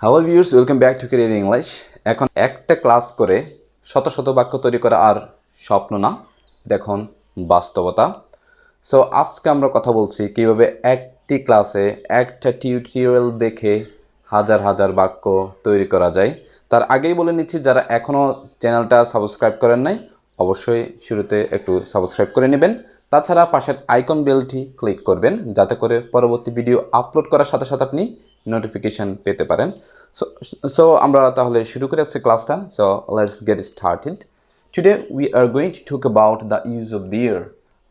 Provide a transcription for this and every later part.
Hello viewers, welcome back to career English. এখন একটা class করে শত শত বাক্য তৈরি করা আর স্বপ্ন না, এটা এখন বাস্তবতা। সো আজকে আমরা কথা বলছি কীভাবে একটি ক্লাসে একটা টিউটোরিয়াল দেখে হাজার হাজার বাক্য তৈরি করা যায়। তার আগেই বলে নিচ্ছি, যারা এখনও চ্যানেলটা সাবস্ক্রাইব করেন নাই অবশ্যই শুরুতে একটু সাবস্ক্রাইব করে নেবেন। তাছাড়া পাশের আইকন বেলটি ক্লিক করবেন যাতে করে পরবর্তী ভিডিও আপলোড করার সাথে সাথে আপনি নোটিফিকেশন পেতে পারেন। সো আমরা তাহলে শুরু করে আজকে ক্লাসটা। So let's get started. Today we are going to talk about the use of their.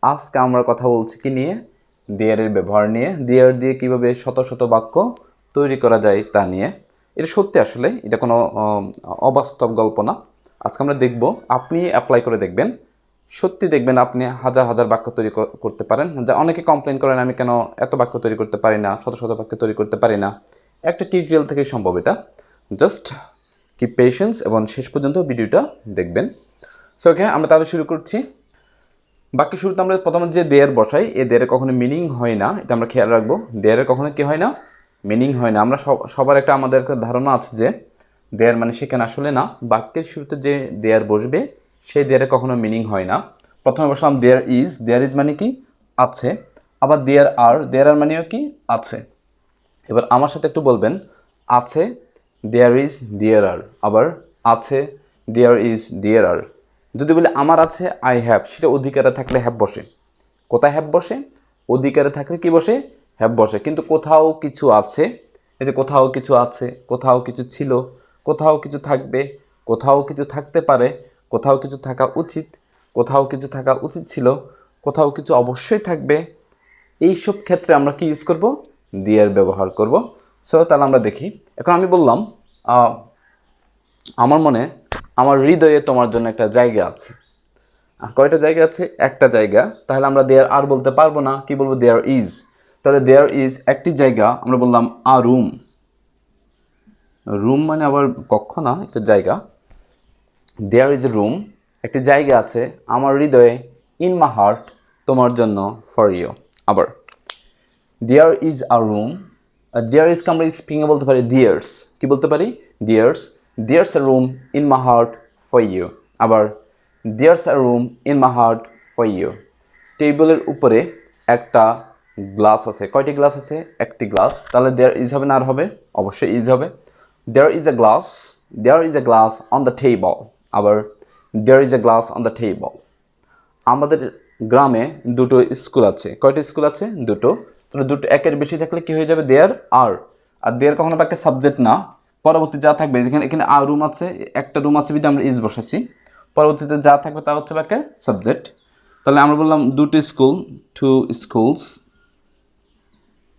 আজকে আমরা কথা বলছি কি নিয়ে? দেয়ারের ব্যবহার নিয়ে। দেয়ার দিয়ে কীভাবে শত শত বাক্য তৈরি করা যায় তা নিয়ে। এটা সত্যি, আসলে এটা কোনো অবাস্তব গল্প না। আজকে আমরা দেখব, আপনি অ্যাপ্লাই করে দেখবেন, সত্যি দেখবেন আপনি হাজার হাজার বাক্য তৈরি করতে পারেন। যা অনেকে কমপ্লেন করেন, আমি কেন এত বাক্য তৈরি করতে পারি না, শত শত বাক্য তৈরি করতে পারি না। একটা টিউটোরিয়াল থেকে সম্ভব এটা। জাস্ট কিপ পেশেন্স এবং শেষ পর্যন্ত ভিডিওটা দেখবেন। সো ওকে, আমরা তাহলে শুরু করছি। বাক্য শুরুতে আমরা প্রথমে যে দেয়ার বসাই, এই দেয়ারের কখনো মিনিং হয় না, এটা আমরা খেয়াল রাখবো। দেয়ারের কখনো কি হয় না? মিনিং হয় না। আমরা সবার একটা আমাদের একটা ধারণা আছে যে দেয়ার মানে সেখানে, আসলে না। বাক্যের শুরুতে যে দেয়ার বসবে সেই দেয়ারের কখনো মিনিং হয় না। প্রথমে বসলাম দেয়ার ইজ। দেয়ার ইজ মানে কি? আছে। আবার দেয়ার আর, দেয়ার আর মানেও কি? আছে। এবার আমার সাথে একটু বলবেন, আছে, দেয়ার ইজ, দেয়ার আর। আবার আছে, দেয়ার ইজ, দেয়ার আর। যদি বলি আমার আছে, আই হ্যাভ, সেটা অধিকারে থাকলে হ্যাভ বসে। কোথায় হ্যাভ বসে? অধিকারে থাকলে কি বসে? হ্যাভ বসে। কিন্তু কোথাও কিছু আছে, এই যে কোথাও কিছু আছে, কোথাও কিছু ছিল, কোথাও কিছু থাকবে, কোথাও কিছু থাকতে পারে, কোথাও কিছু থাকা উচিত, কোথাও কিছু থাকা উচিত ছিল, কোথাও কিছু অবশ্যই থাকবে, এইসব ক্ষেত্রে আমরা কি ইউজ করব? দেয়ার ব্যবহার করব। সো তাহলে আমরা দেখি। এখন আমি বললাম, আমার মনে, আমার হৃদয়ে তোমার জন্য একটা জায়গা আছে। কয়টা জায়গা আছে? একটা জায়গা। তাহলে আমরা দেয়ার আর বলতে পারবো না, কি বলবো? There is. তাহলে দেয়ার ইজ একটি জায়গা, আমরা বললাম আ রুম। রুম মানে আবার কক্ষ না, একটা জায়গা। দেয়ার ইজ এ রুম, একটি জায়গা আছে আমার হৃদয়ে, ইন মাই হার্ট, তোমার জন্য, ফর ইউ। আবার there is a room. There is আমরা স্পিংয়ে বলতে পারি দিয়ার্স। কি বলতে পারি? There's. There's a room in my heart for you. আবার there's a room in my heart for you. টেবিলের উপরে একটা গ্লাস আছে। কয়টি গ্লাস আছে? একটি গ্লাস। তাহলে দেয়ার ইজ হবে না আর হবে? অবশ্যই ইজ হবে। There is a glass, there is a glass on the table. আবার there is a glass on the table. আমাদের গ্রামে দুটো স্কুল আছে। কয়টা স্কুল আছে? দুটো। তাহলে দুটো একের বেশি থাকলে কি হয়ে যাবে? দেয়ার আর। আর দেয়ার কখনো বাক্যে সাবজেক্ট না। পরবর্তী যা থাকবে, এখানে আর রুম আছে, একটা রুম আছে বিধে আমরা ইজ বসাচ্ছি। পরবর্তীতে যা থাকবে তা হচ্ছে বাক্যের সাবজেক্ট। তাহলে আমরা বললাম দুটো স্কুল, টু স্কুলস।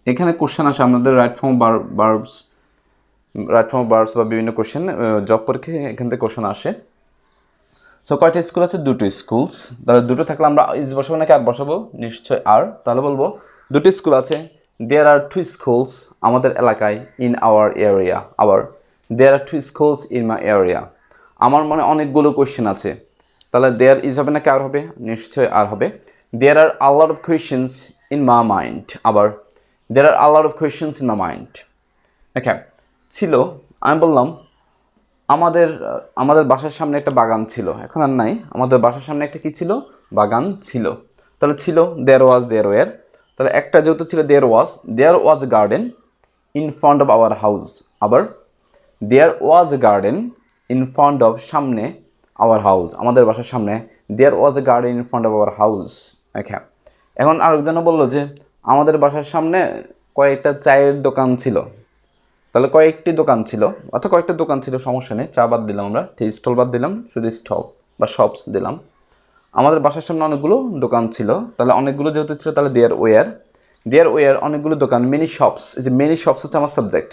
এখানে কোশ্চেন আসে আমাদের রাইট ফর্ম ভার্বস, বা বিভিন্ন কোশ্চেন জব পরীক্ষায় এখান থেকে কোশ্চেন আসে। সো কয়টা স্কুল আছে? দুটো স্কুলস। তাহলে দুটো থাকলে আমরা ইজ বসাবো নাকি আর বসাবো? নিশ্চয় আর। তাহলে বলবো দুটো স্কুল আছে। দেয়ার আর টু স্কুলস আমাদের এলাকায়, ইন আওয়ার এরিয়া। আবার there are two schools in my area. আমার মনে অনেকগুলো কোয়েশ্চেন আছে। তাহলে দেয়ার ইজ হবে নাকি আর হবে? নিশ্চয় আর হবে। There are a lot of questions in my mind. আবার there are a lot of questions in my mind. Okay, ছিল। আমি বললাম আমাদের বাসার সামনে একটা বাগান ছিল, এখন আর নাই। আমাদের বাসার সামনে একটা কি ছিল? বাগান ছিল। তাহলে ছিল, দেয়ার ওয়াজ, দেয়ার ওয়ার। তাহলে একটা যেহেতু ছিল, there was a garden in front of our house. আবার there was a garden in front of, সামনে, আওয়ার হাউস, আমাদের বাসার সামনে। There was a garden in front of our house. Okay, এখন আরেকজন বললো যে আমাদের বাসার সামনে কয়েকটা চায়ের দোকান ছিল। তাহলে কয়েকটি দোকান ছিল, অর্থাৎ কয়েকটা দোকান ছিল, সমস্যা নেই। চা বাদ দিলাম, আমরা টি স্টল বাদ দিলাম, শুধু স্টল বা শপস দিলাম। আমাদের বাসার সামনে অনেকগুলো দোকান ছিল। তাহলে অনেকগুলো যেহেতু ছিল, তাহলে দেয়ার ওয়ার অনেকগুলো দোকান। মেনি শপস, এই যে মেনি শপস হচ্ছে আমার subject.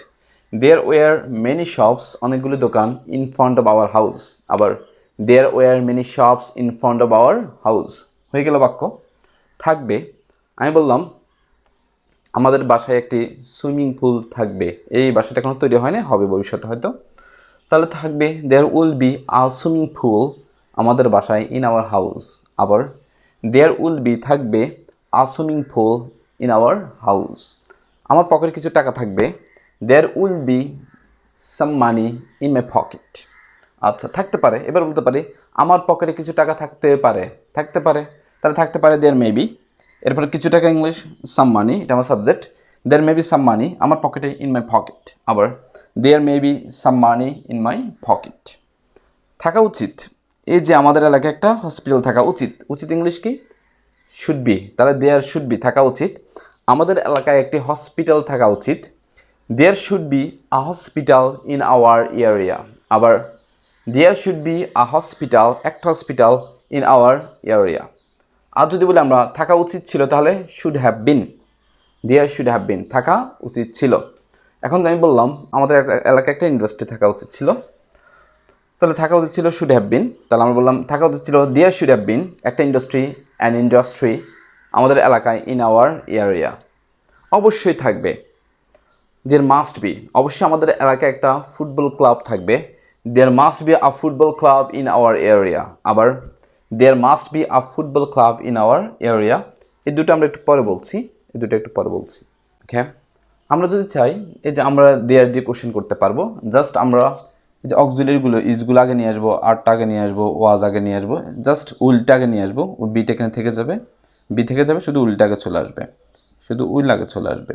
There were many shops, অনেকগুলো দোকান, in front of our house. আবার there were many shops in front of our house. হয়ে গেল বাক্য। থাকবে, আমি বললাম আমাদের বাসায় একটি সুইমিং পুল থাকবে। এই বাসাটা এখনো তৈরি হয় না, হবে ভবিষ্যতে হয়তো। তাহলে থাকবে, there will be a swimming pool আমাদের বাসায়, ইন আওয়ার হাউস। আবার দেয়ার উইল বি থাকবে a swimming pool in our house. আমার পকেটে কিছু টাকা থাকবে। There will be some money in my pocket. আচ্ছা, থাকতে পারে। এবার বলতে পারি আমার পকেটে কিছু টাকা থাকতে পারে। থাকতে পারে, তাহলে থাকতে পারে দেয়ার মেবি। এরপরে কিছু টাকা ইংলিশ সাম মানি, এটা আমার সাবজেক্ট। দেয়ার মেবি সাম মানি আমার পকেটে ইন মাই পকেট। আবার there maybe some money in my pocket. থাকা উচিত, এই যে আমাদের এলাকায় একটা হসপিটাল থাকা উচিত। উচিত ইংলিশ কি? Should be. তাহলে দেয়ার শুড বি, থাকা উচিত আমাদের এলাকায় একটি হসপিটাল থাকা উচিত। There should be a hospital in our area. আবার there should be a hospital, একটা হসপিটাল ইন আওয়ার এরিয়া। আর যদি বলি আমরা থাকা উচিত ছিল, তাহলে should have been. There should have been, থাকা উচিত ছিল। এখন আমি বললাম আমাদের এলাকায় একটা ইন্ডাস্ট্রি থাকা উচিত ছিল, তাহলে থাকা উচিত ছিল শুড হ্যাভ বিন। তাহলে আমরা বললাম থাকা উচিত ছিল দেয়ার শুড হ্যাভ বিন একটা ইন্ডাস্ট্রি আমাদের এলাকায় ইন আওয়ার এরিয়া। অবশ্যই থাকবে, দেয়ার মাস্ট বি, অবশ্যই আমাদের এলাকায় একটা ফুটবল ক্লাব থাকবে। There must be a football club in our area. আবার there must be a football club in our area. এই দুটো আমরা একটু পরে বলছি, এই দুটো একটু পরে বলছি। ওকে, আমরা যদি চাই এই যে আমরা দেয়ার দিয়ে কোশ্চেন করতে পারবো। জাস্ট আমরা এই যে অক্সিলারিগুলো ইজগুলো আগে নিয়ে আসবো, আরটা আগে নিয়ে আসবো, ওয়াজ আগে নিয়ে আসবো, জাস্ট উইলটা আগে নিয়ে আসবো। বিটা এখানে থেকে যাবে, বি থেকে যাবে, শুধু উইলটা আগে চলে আসবে, শুধু উইল আগে চলে আসবে,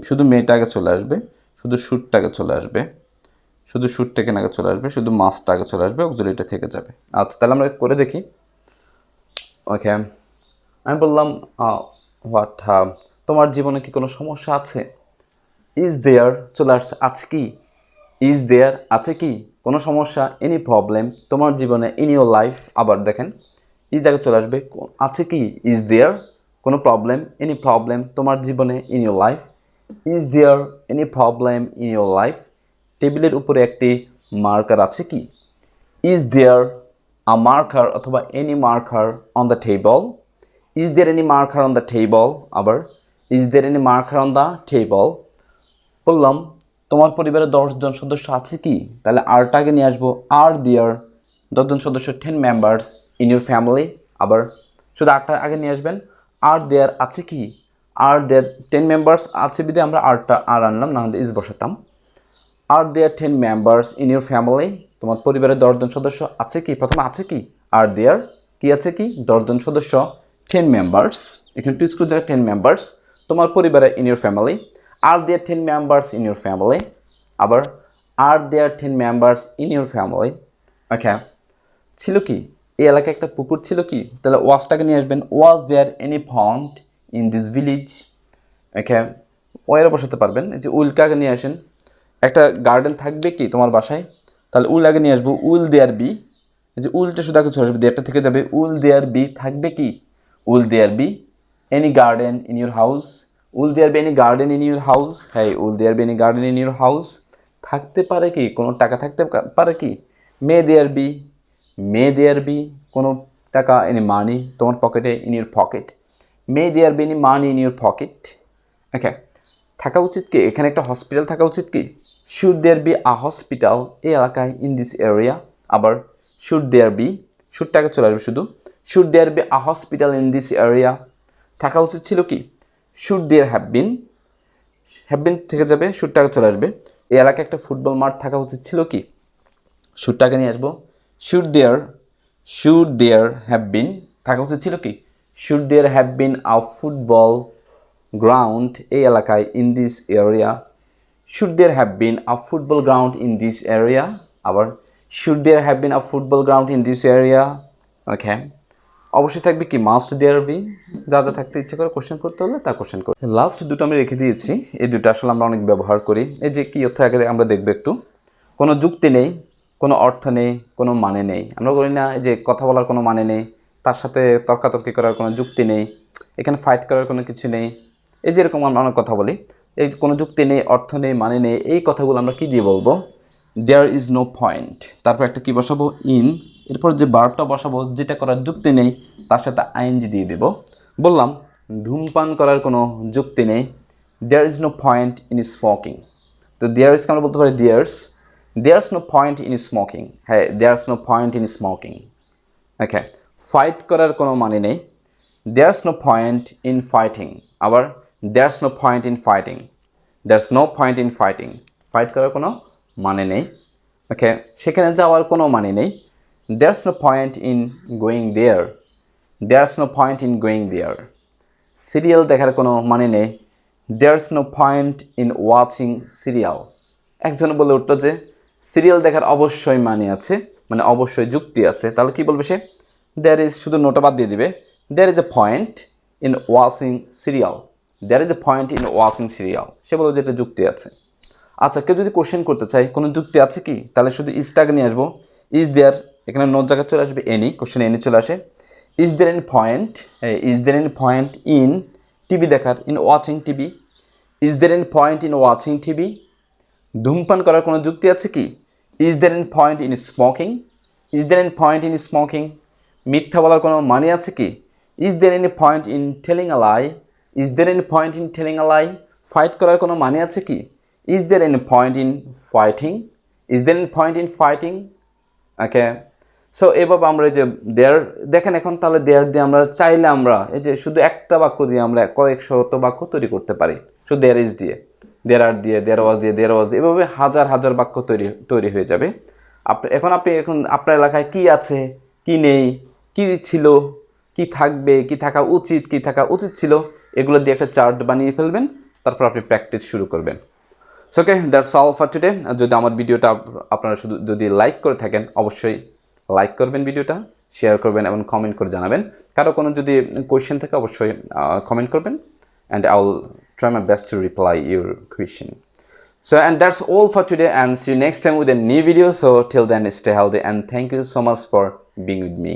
শুধু মেয়েটা আগে চলে আসবে, শুধু শ্যুটটা আগে চলে আসবে, শুধু শ্যুটটা এখানে আগে চলে আসবে, শুধু মাছটা আগে চলে আসবে, অক্সিলারিটা থেকে যাবে। আচ্ছা, তাহলে আমরা করে দেখি। ওকে, আমি বললাম হোয়াট, তোমার জীবনে কি কোনো সমস্যা আছে? ইজ দেয়ার চলে আসছে, আছে কি? ইজ দেয়ার আছে কি কোনো সমস্যা? এনি প্রবলেম তোমার জীবনে, ইন ইউর লাইফ। আবার দেখেন ইজ আগে চলে আসবে, আছে কি? ইজ দেয়ার কোনো প্রবলেম, এনি প্রবলেম তোমার জীবনে, in your life. Is there any problem in your life. টেবিলের উপরে একটি মার্কার আছে কি? ইজ দেয়ার আ মার্কার অথবা any marker on the table. Is there any marker on the table. আবার is there any marker on the table. বললাম তোমার পরিবারে 10 জন সদস্য আছে কি? তাহলে আরটা আগে নিয়ে আসবো, আর দেয়ার 10 জন সদস্য, 10 মেম্বার্স ইন ইউর ফ্যামিলি। আবার শুধু আরটা আগে নিয়ে আসবেন, আর দেয়ার আছে কি? আর দেয়ার 10 মেম্বার্স আছে বিধে আমরা আরটা আর আনলাম, না হলে ইজ বসাতাম। আর there 10 members in your family, তোমার পরিবারে 10 জন সদস্য আছে কি? প্রথমে আছে কি? আর দেয়ার কি আছে কি? 10 জন সদস্য, 10 মেম্বার্স, এখানে টু স্কুল জায়গায় 10 মেম্বার্স তোমার পরিবারে, ইন ইউর ফ্যামিলি। আর there 10 members in your family. আবার আর there 10 members in your family. Okay, ছিল কি? এই এলাকায় একটা পুকুর ছিল কি? তাহলে ওয়াজটাকে নিয়ে আসবেন, was there any pond in this village. Okay, ওয়েরও বসাতে পারবেন। এই যে উইলকে আগে নিয়ে আসেন, একটা গার্ডেন থাকবে কি তোমার বাসায়? তাহলে উইল আগে নিয়ে আসবো, উইল দেয়ার বি। এই যে উইলটা শুধু আগে চলে আসবে, দেয়ারটা থেকে যাবে, উইল দেয়ার বি থাকবে কি? Will there be any garden in your house. Will there be any garden in your house. হ্যাঁ, will there be any garden in your house. থাকতে পারে কি? কোনো টাকা থাকতে পারে কি? মে there B, May there B কোনো টাকা, এনি মানি তোমার পকেটে, in your pocket. May there be any money in your pocket. Okay, থাকা উচিত কি? এখানে একটা হসপিটাল থাকা উচিত কি? Should there be a hospital এই এলাকায়, ইন দিস এরিয়া। আবার শুড দেয়ার বি, শুডটাকে চলে আসবে শুধু, should there be a hospital in this area. থাকা উচিত ছিল কি? শুড দেয়ার হ্যাভ বিন থেকে যাবে, শুডটাকে চলে আসবে। এই এলাকায় একটা ফুটবল মাঠ থাকা উচিত ছিল কি? শুডটাকে নিয়ে আসবো, শুড দেয়ার হ্যাভ বিন থাকা উচিত ছিল কি? Should there have been a football ground এই এলাকায়, in this area. Should there have been a football ground in this area. আবার should there have been a football ground in this area. Okay, অবশ্যই থাকবে কি? Must there be. যা যা থাকতে ইচ্ছে করে কোশ্চেন করতে হলে তা কোশ্চেন করতে। লাস্ট দুটো আমি রেখে দিয়েছি, এই দুটো আসলে আমরা অনেক ব্যবহার করি। এই যে কি অর্থ আগে আমরা দেখবো একটু। কোনো যুক্তি নেই, কোনো অর্থ নেই, কোনো মানে নেই। আমরা বলি না এই যে কথা বলার কোনো মানে নেই, তার সাথে তর্কাতর্কি করার কোনো যুক্তি নেই, এখানে ফাইট করার কোনো কিছু নেই। এই যে এরকম আমরা অনেক কথা বলি, এই কোনো যুক্তি নেই, অর্থ নেই, মানে নেই, এই কথাগুলো আমরা কি দিয়ে বলবো? There is no point. তারপর একটা কি বসাবো? ইন। এরপর যে ভার্বটা বসাবো, যেটা করার যুক্তি নেই, তার সাথে আইএনজি দিয়ে দেব। বললাম ধূমপান করার কোনো যুক্তি নেই, there is no point in smoking. তো দেয়ার ইজকে আমরা বলতে পারি there's no point in smoking. হ্যাঁ, there's no point in smoking. Okay, fight করার কোনো মানে নেই, there's no point in fighting. আবার there's no point in fighting, there's no point in fighting. Fight করার কোনো মানে নেই, ওকে, সেখানে যাওয়ার কোনো মানে নেই। There's no point in going there, there's no point in going there. Serial দেখার কোনো মানে নেই, there's no point in watching serial. একজন বলে উঠল যে সিরিয়াল দেখার অবশ্যই মানে আছে, মানে অবশ্যই যুক্তি আছে, তাহলে কি বলবে সে? দেয়ার ইজ, শুধু নোটা বাদ দিয়ে দিবে, there is a point in watching serial, there is a point in watching serial. সে বলবে যে এটা যুক্তি আছে। আচ্ছা, কেউ যদি কোশ্চেন করতে চাই কোনো যুক্তি আছে কি, তাহলে শুধু ইজটাকে নিয়ে আসবো। ইজ দেয়ার, এখানে নোট জায়গায় চলে আসবে এনি, কোশ্চেন এনি চলে আসে। Is there any point, is there any point in TV দেখার, in watching TV, is there any point in watching TV. ধূমপান করার কোনো যুক্তি আছে কি? Is there any point in smoking, is there any point in smoking. মিথ্যা বলার কোনো মানে আছে কি? Is there any point in telling a lie, is there any point in telling a lie. Fight করার কোনো মানে আছে কি? Is there any point in fighting, is there any point in fighting. Okay, so এভাবে আমরা এই যে দেয়ার দেখেন, এখন তাহলে দেয়ার দিয়ে আমরা চাইলে আমরা এই যে শুধু একটা বাক্য দিয়ে আমরা কয়েক শত বাক্য তৈরি করতে পারি, শুধু দেয়ার ইজ দিয়ে, দেয়ার আর দিয়ে, দেয়ার ওয়াজ দিয়ে, দেয়ার ওয়াজ দিয়ে, এভাবে হাজার হাজার বাক্য তৈরি হয়ে যাবে। আপনি আপনার এলাকায় কি আছে, কি নেই, কি ছিল, কি থাকবে, কি থাকা উচিত, কি থাকা উচিত ছিল, এগুলো দিয়ে একটা চার্ট বানিয়ে ফেলবেন, তারপর আপনি প্র্যাকটিস শুরু করবেন। So okay, that's all for today. যদি আমার ভিডিওটা আপনারা শুধু যদি লাইক করে থাকেন, অবশ্যই লাইক করবেন, ভিডিওটা শেয়ার করবেন এবং কমেন্ট করে জানাবেন। কারো কোনো যদি কোয়েশ্চেন থাকে অবশ্যই কমেন্ট করবেন, and I will try my best to reply your question. So, and that's all for today, and see you next time with a new video. So till then, stay healthy and thank you so much for being with me.